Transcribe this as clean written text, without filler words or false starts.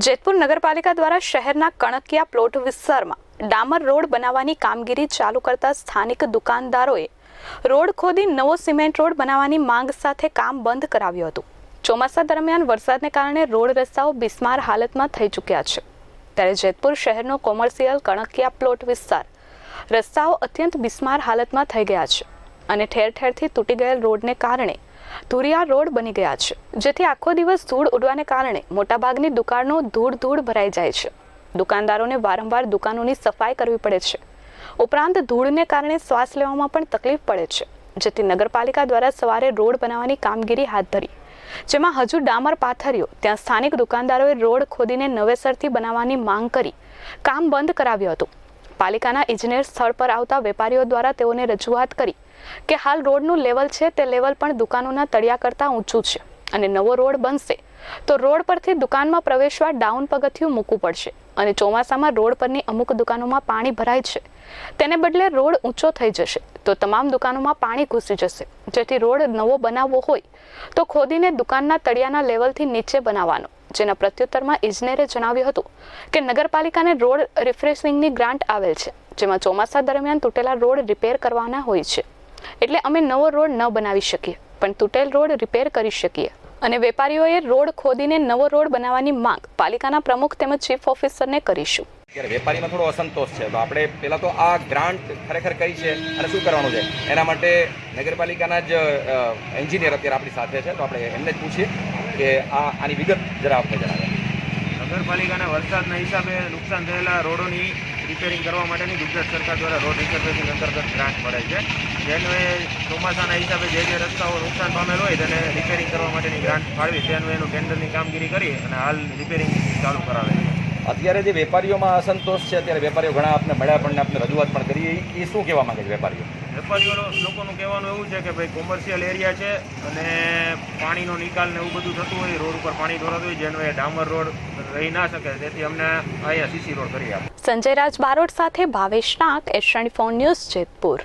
જેતપુર નગરપાલિકા દ્વારા શહેરના કણકિયા પ્લોટ વિસ્તારમાં ડામર રોડ બનાવવાની કામગીરી ચાલુ કરતા સ્થાનિક દુકાનદારોએ રોડ ખોદી નવો સિમેન્ટ રોડ બનાવવાની માંગ સાથે કામ બંધ કરાવ્યું હતું। ચોમાસા દરમિયાન વરસાદને કારણે રોડ રસ્તાઓ બિસ્માર હાલતમાં થઈ ચૂક્યા છે, ત્યારે જેતપુર શહેરનો કોમર્શિયલ કણકિયા પ્લોટ વિસ્તાર રસ્તાઓ અત્યંત બિસ્માર હાલતમાં થઈ ગયા છે અને ઠેર ઠેરથી તૂટી ગયેલ રોડને કારણે ધૂળિયા રોડ બની ગયા છે, જેથી આખો દિવસ ધૂળ ઉડવાને કારણે મોટાભાગની દુકાનો ધૂળ ભરાઈ જાય છે। દુકાનદારોને વારંવાર દુકાનોની સફાઈ કરવી પડે છે, ઉપરાંત ધૂળને કારણે શ્વાસ લેવામાં પણ તકલીફ પડે છે, જેથી નગરપાલિકા દ્વારા સવારે રોડ બનાવવાની કામગીરી હાથ ધરી, જેમાં હજુ ડામર પાથર્યો ત્યાં સ્થાનિક દુકાનદારોએ રોડ ખોદીને નવેસરથી બનાવવાની માંગ કરી કામ બંધ કરાવ્યું હતું। પાલિકાના ઇજનેર સ્થળ પર આવતા વેપારીઓ દ્વારા તેઓને રજૂઆત કરી કે હાલ રોડનું લેવલ છે તે લેવલ પણ દુકાનોના તળિયા કરતાં ઊંચું છે અને નવો રોડ બનશે તો રોડ પરથી દુકાનમાં પ્રવેશવા ડાઉન પગથિયું મૂકવું પડશે અને ચોમાસામાં રોડ પરની અમુક દુકાનોમાં પાણી ભરાય છે, તેને બદલે રોડ ઊંચો થઈ જશે તો તમામ દુકાનોમાં પાણી ઘૂસી જશે, જેથી રોડ નવો બનાવવો હોય તો ખોદીને દુકાનના તળિયાના લેવલથી નીચે બનાવવાનો। જેના પ્રત્યુત્તરમાં ઇજનેરે જણાવ્યું હતું કે નગરપાલિકાને રોડ રિફ્રેશિંગની ગ્રાન્ટ આવેલ છે, જેમાં ચોમાસા દરમિયાન તૂટેલા રોડ રિપેર કરવાના હોય છે, એટલે અમે નવો રોડ ન બનાવી શકીએ પણ તૂટેલ રોડ રિપેર કરી શકીએ અને વેપારીઓએ રોડ ખોદીને નવો રોડ બનાવવાની માંગ પાલિકાના પ્રમુખ તેમજ ચીફ ઓફિસરને કરીશું। ત્યારે વેપારીમાં થોડો અસંતોષ છે, તો આપણે પહેલાં તો આ ગ્રાન્ટ ખરેખર કઈ છે અને શું કરવાનું છે એના માટે નગરપાલિકાના જ એન્જિનિયર અત્યારે આપણી સાથે છે, તો આપણે એમને જ પૂછીએ કે આની વિગત જરા આપણે જણાવે। નગરપાલિકાના વરસાદના હિસાબે નુકસાન થયેલા રોડોની રિપેરિંગ કરવા માટેની ગુજરાત સરકાર દ્વારા રોડ રિપેરિંગ અંતર્ગત ગ્રાન્ટ મળે છે, જેનું ચોમાસાના હિસાબે જે રસ્તાઓ નુકસાન પામેલ હોય તેને રિપેરિંગ કરવા માટેની ગ્રાન્ટ ફાળવી તેનું એનું ટેન્ડરની કામગીરી કરી અને હાલ રિપેરિંગ ચાલુ કરાવે છે। અત્યારે જે વેપારીઓમાં અસંતોષ છે, અત્યારે વેપારીઓ ઘણા આપને મળ્યા પણ આપને રજૂઆત પણ કરી, એ શું કહેવા માંગે છે વેપારીઓ લોકોનું કહેવાનું એવું છે કે ભાઈ કોમર્શિયલ એરિયા છે અને પાણીનો નિકાલ ને એવું બધું થતું હોય, રોડ ઉપર પાણી દોરાતું હોય, જેનો એ ડામર રોડ રહી ના શકે, તેથી અમને અહીંયા સીસી રોડ કરી આપે। સંજય રાજ બારોટ સાથે ભાવેશ નાક, એસ24 ન્યૂઝ, જેતપુર।